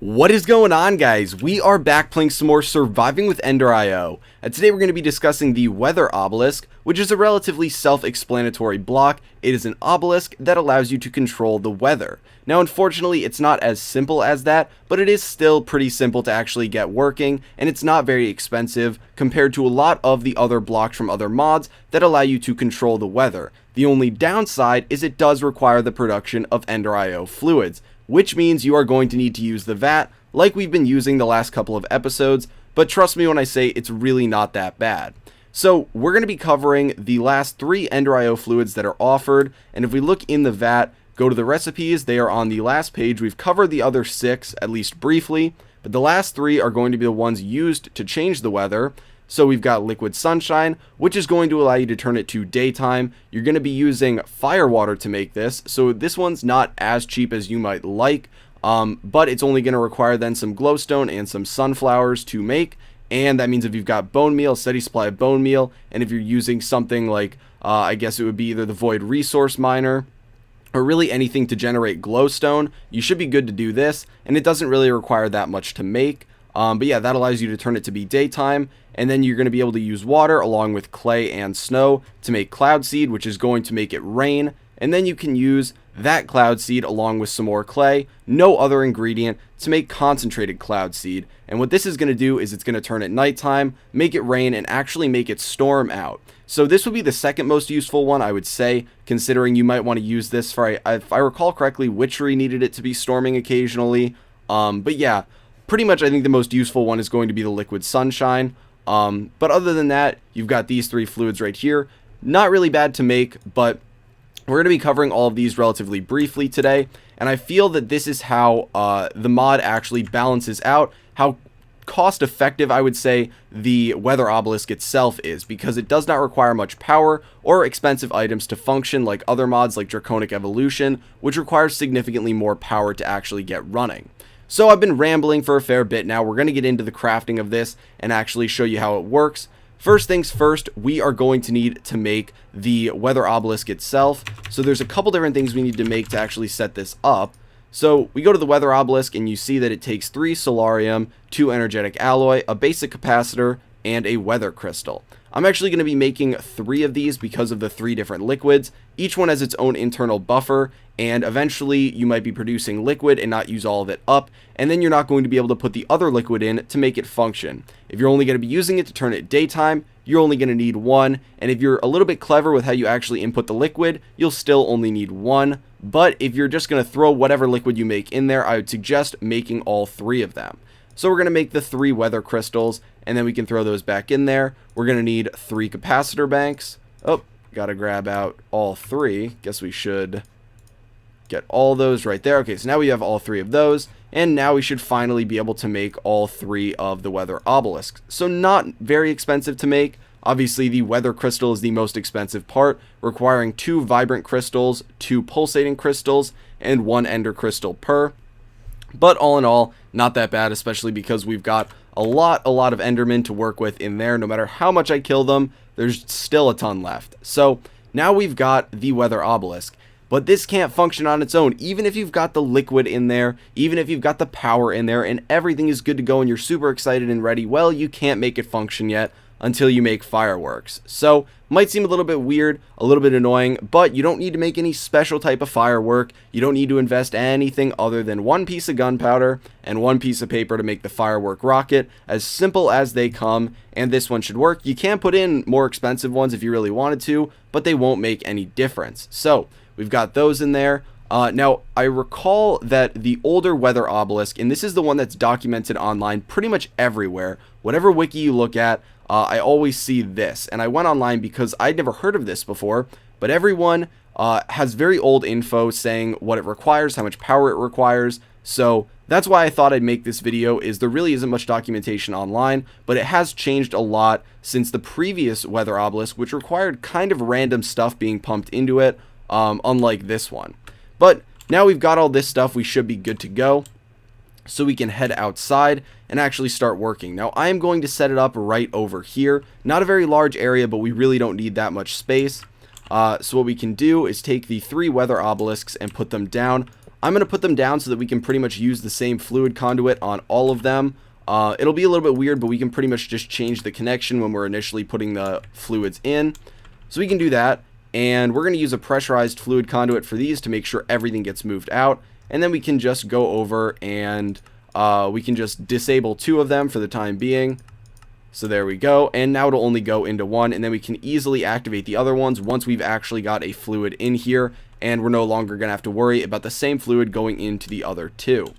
What is going on, guys? We are back playing some more Surviving with Ender.io, and today we're going to be discussing the Weather Obelisk, which is a relatively self-explanatory block. It is an obelisk that allows you to control the weather. Now, unfortunately, it's not as simple as that, but it is still pretty simple to actually get working, and it's not very expensive compared to a lot of the other blocks from other mods that allow you to control the weather. The only downside is it does require the production of Ender.io fluids, which means you are going to need to use the vat like we've been using the last couple of episodes, but trust me when I say it's really not that bad. So we're going to be covering the last 3 Ender.io fluids that are offered, and if we look in the vat, go to the recipes, they are on the last page. We've covered the other 6, at least briefly, but the last 3 are going to be the ones used to change the weather. So we've got liquid sunshine, which is going to allow you to turn it to daytime. You're going to be using fire water to make this, so this one's not as cheap as you might like, but it's only going to require then some glowstone and some sunflowers to make, and that means if you've got bone meal, steady supply of bone meal, and if you're using something like, I guess it would be either the void resource miner, or really anything to generate glowstone, you should be good to do this, and it doesn't really require that much to make. But yeah, that allows you to turn it to be daytime, and then you're going to be able to use water along with clay and snow to make cloud seed, which is going to make it rain, and then you can use that cloud seed along with some more clay, no other ingredient, to make concentrated cloud seed. And what this is going to do is it's going to turn at nighttime, make it rain, and actually make it storm out. So this would be the second most useful one, I would say, considering you might want to use this for, if I recall correctly, Witchery needed it to be storming occasionally. But yeah, pretty much I think the most useful one is going to be the liquid sunshine. But other than that, you've got these 3 fluids right here. Not really bad to make, but we're going to be covering all of these relatively briefly today. And I feel that this is how the mod actually balances out how cost effective, I would say, the Weather Obelisk itself is, because it does not require much power or expensive items to function like other mods like Draconic Evolution, which requires significantly more power to actually get running. So I've been rambling for a fair bit now. We're going to get into the crafting of this and actually show you how it works. First things first, we are going to need to make the Weather Obelisk itself. So there's a couple different things we need to make to actually set this up. So we go to the Weather Obelisk and you see that it takes 3 Solarium, 2 Energetic Alloy, a basic capacitor, and a Weather Crystal. I'm actually going to be making 3 of these because of the 3 different liquids. Each one has its own internal buffer, and eventually you might be producing liquid and not use all of it up, and then you're not going to be able to put the other liquid in to make it function. If you're only going to be using it to turn it daytime, you're only going to need 1, and if you're a little bit clever with how you actually input the liquid, you'll still only need 1. But if you're just going to throw whatever liquid you make in there, I would suggest making all 3 of them. So we're going to make the 3 weather crystals, and then we can throw those back in there. We're going to need 3 capacitor banks. Oh, gotta grab out all 3. Guess we should get all those right there. Okay, so now we have all 3 of those, and now we should finally be able to make all 3 of the Weather Obelisks. So not very expensive to make. Obviously, the Weather Crystal is the most expensive part, requiring 2 Vibrant Crystals, 2 Pulsating Crystals, and 1 Ender Crystal per. But all in all, not that bad, especially because we've got a lot of Endermen to work with in there. No matter how much I kill them, there's still a ton left. So now we've got the Weather Obelisk. But this can't function on its own. Even if you've got the liquid in there, even if you've got the power in there, and everything is good to go and you're super excited and ready, well, you can't make it function yet until you make fireworks. So, might seem a little bit weird, a little bit annoying, but you don't need to make any special type of firework. You don't need to invest anything other than 1 piece of gunpowder and 1 piece of paper to make the firework rocket. As simple as they come, and this one should work. You can put in more expensive ones if you really wanted to, but they won't make any difference. So, we've got those in there. Now, I recall that the older Weather Obelisk, and this is the one that's documented online pretty much everywhere, whatever wiki you look at, I always see this, and I went online because I'd never heard of this before, but everyone has very old info saying what it requires, how much power it requires, so that's why I thought I'd make this video. Is there really isn't much documentation online, but it has changed a lot since the previous Weather Obelisk, which required kind of random stuff being pumped into it, unlike this one. But now we've got all this stuff, we should be good to go. So we can head outside and actually start working. Now I am going to set it up right over here. Not a very large area, but we really don't need that much space. So what we can do is take the 3 Weather Obelisks and put them down I'm going to put them down so that we can pretty much use the same fluid conduit on all of them. It'll be a little bit weird, but we can pretty much just change the connection when we're initially putting the fluids in. So we can do that, and we're going to use a pressurized fluid conduit for these to make sure everything gets moved out. And then we can just go over and we can just disable 2 of them for the time being. So there we go, and now it'll only go into 1, and then we can easily activate the other ones once we've actually got a fluid in here, and we're no longer going to have to worry about the same fluid going into the other 2.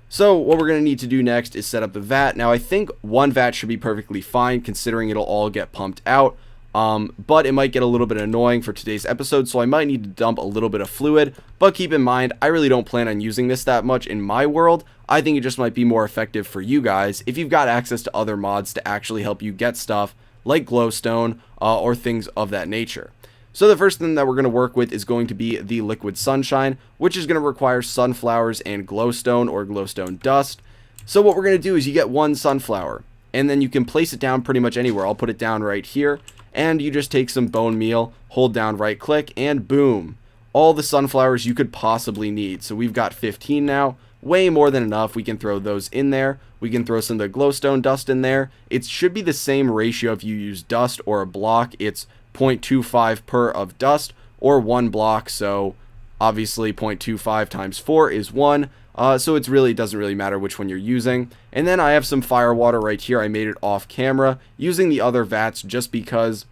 So what we're going to need to do next is set up the vat. Now I think 1 vat should be perfectly fine considering it'll all get pumped out. But it might get a little bit annoying for today's episode, so I might need to dump a little bit of fluid, but keep in mind, I really don't plan on using this that much in my world. I think it just might be more effective for you guys if you've got access to other mods to actually help you get stuff like glowstone or things of that nature. So the first thing that we're going to work with is going to be the liquid sunshine, which is going to require sunflowers and glowstone or glowstone dust. So what we're going to do is you get 1 sunflower, and then you can place it down pretty much anywhere. I'll put it down right here. And you just take some bone meal, hold down right click, and boom, all the sunflowers you could possibly need. So we've got 15 now, way more than enough. We can throw those in there. We can throw some of the glowstone dust in there. It should be the same ratio if you use dust or a block. It's 0.25 per of dust or 1 block. So obviously 0.25 times 4 is 1. So it doesn't really matter which one you're using. And then I have some fire water right here. I made it off camera using the other vats just because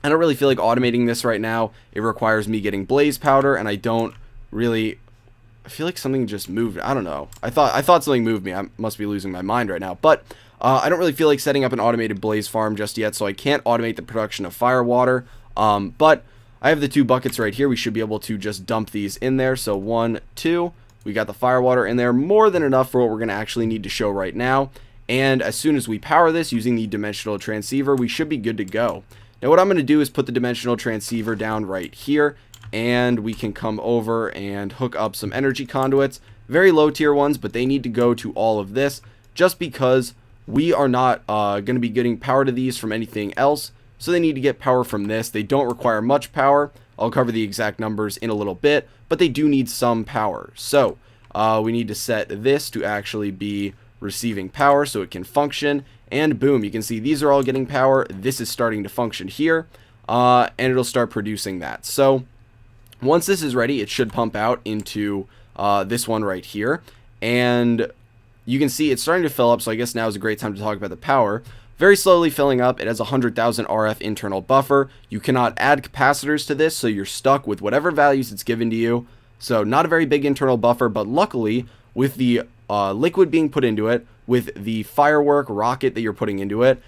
I don't really feel like automating this right now. It requires me getting blaze powder, and I don't really... I feel like something just moved. I don't know. I thought something moved me. I must be losing my mind right now. But I don't really feel like setting up an automated blaze farm just yet, so I can't automate the production of fire water. But I have the 2 buckets right here. We should be able to just dump these in there. So 1, 2... We got the fire water in there, more than enough for what we're going to actually need to show right now. And as soon as we power this using the dimensional transceiver, we should be good to go. Now what I'm going to do is put the dimensional transceiver down right here, and we can come over and hook up some energy conduits. Very low tier ones, but they need to go to all of this just because we are not going to be getting power to these from anything else. So they need to get power from this. They don't require much power. I'll cover the exact numbers in a little bit, but they do need some power. So we need to set this to actually be receiving power so it can function. And boom, you can see these are all getting power. This is starting to function here, and it'll start producing that. So once this is ready, it should pump out into this one right here. And you can see it's starting to fill up, so I guess now is a great time to talk about the power. Very slowly filling up. It has 100,000 RF internal buffer. You cannot add capacitors to this, so you're stuck with whatever values it's given to you. So not a very big internal buffer, but luckily with the liquid being put into it, with the firework rocket that you're putting into it,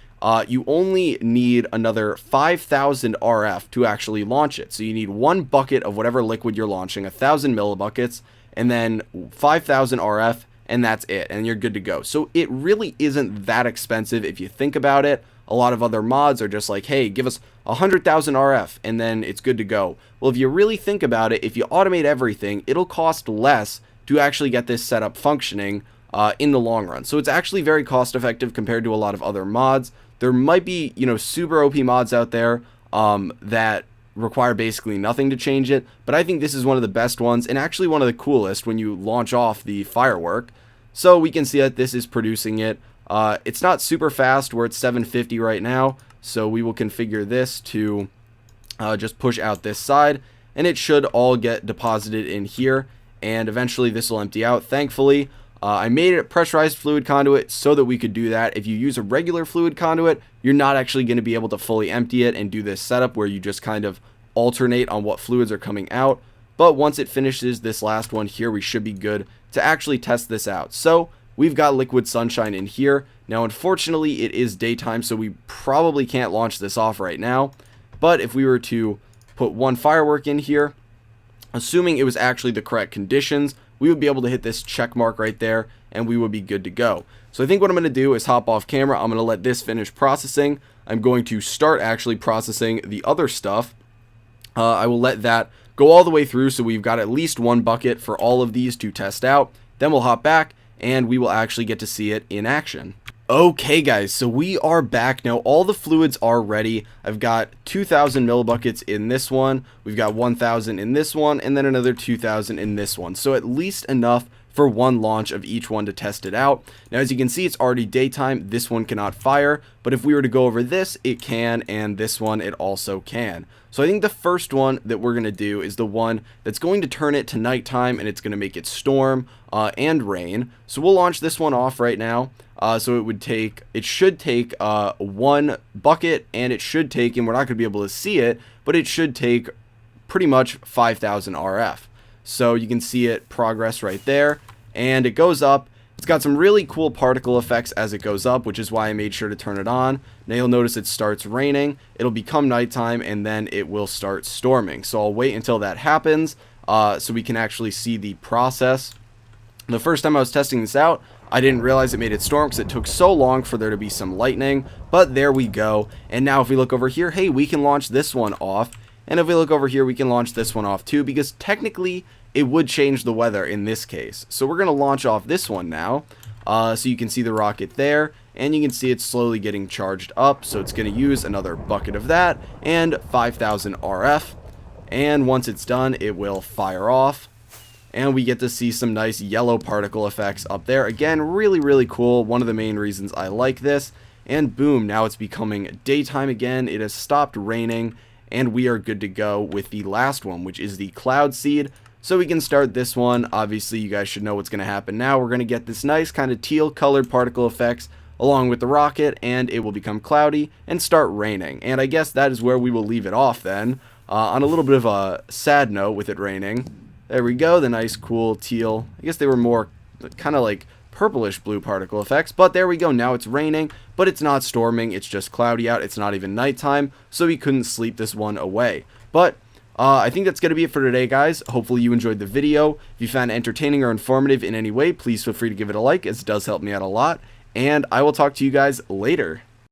you only need another 5,000 RF to actually launch it. So you need 1 bucket of whatever liquid you're launching, 1,000 millibuckets, and then 5,000 RF, and that's it, and you're good to go. So it really isn't that expensive if you think about it. A lot of other mods are just like, hey, give us 100,000 RF, and then it's good to go. Well, if you really think about it, if you automate everything, it'll cost less to actually get this setup functioning in the long run. So it's actually very cost effective compared to a lot of other mods. There might be, super OP mods out there that require basically nothing to change it, but I think this is one of the best ones, and actually one of the coolest when you launch off the firework. So we can see that this is producing it. It's not super fast. We're at 750 right now, so we will configure this to just push out this side, and it should all get deposited in here, and eventually this will empty out. Thankfully, I made it a pressurized fluid conduit so that we could do that. If you use a regular fluid conduit, you're not actually going to be able to fully empty it and do this setup where you just kind of alternate on what fluids are coming out. But once it finishes this last one here, we should be good to actually test this out. So we've got liquid sunshine in here. Now, unfortunately, it is daytime, so we probably can't launch this off right now. But if we were to put 1 firework in here, assuming it was actually the correct conditions, we would be able to hit this check mark right there, and we would be good to go. So I think what I'm going to do is hop off camera. I'm going to let this finish processing. I'm going to start actually processing the other stuff. I will let that go all the way through, so we've got at least 1 bucket for all of these to test out. Then we'll hop back, and we will actually get to see it in action. Okay guys, so we are back now. All the fluids are ready. I've got 2,000 millibuckets in this one, we've got 1,000 in this one, and then another 2,000 in this one. So at least enough for one launch of each one to test it out. Now as you can see, it's already daytime. This one cannot fire, but if we were to go over this, it can, and this one it also can. So I think the first one that we're going to do is the one that's going to turn it to nighttime, and it's going to make it storm and rain. So we'll launch this one off right now. So it should take one bucket, and it should take, and we're not going to be able to see it, but it should take pretty much 5,000 RF. So you can see it progress right there, and it goes up. It's got some really cool particle effects as it goes up, which is why I made sure to turn it on. Now you'll notice it starts raining, it'll become nighttime, and then it will start storming. So I'll wait until that happens so we can actually see the process. The first time I was testing this out, I didn't realize it made it storm because it took so long for there to be some lightning, but there we go. And now if we look over here, hey, we can launch this one off. And if we look over here, we can launch this one off too, because technically it would change the weather in this case. So we're going to launch off this one now. So you can see the rocket there, and you can see it's slowly getting charged up. So it's going to use another bucket of that and 5,000 RF. And once it's done, it will fire off. And we get to see some nice yellow particle effects up there. Again, really, really cool. One of the main reasons I like this. And boom, now it's becoming daytime again. It has stopped raining, and we are good to go with the last one, which is the cloud seed. So we can start this one. Obviously, you guys should know what's going to happen now. We're going to get this nice kind of teal colored particle effects along with the rocket, and it will become cloudy and start raining. And I guess that is where we will leave it off then, on a little bit of a sad note with it raining. There we go, the nice cool teal. I guess they were more kind of like purplish blue particle effects, but there we go. Now it's raining, but it's not storming. It's just cloudy out. It's not even nighttime, so we couldn't sleep this one away. But I think that's going to be it for today, guys. Hopefully you enjoyed the video. If you found it entertaining or informative in any way, please feel free to give it a like, as it does help me out a lot. And I will talk to you guys later.